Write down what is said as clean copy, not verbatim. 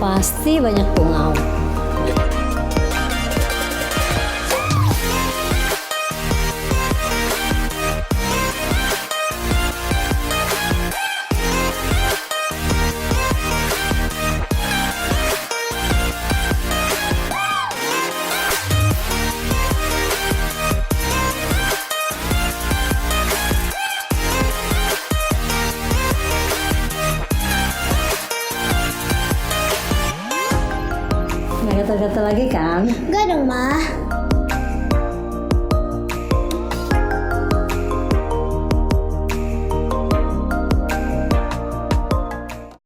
pasti banyak tungau. Nggak gatal-gatal lagi kan? Enggak dong, Ma.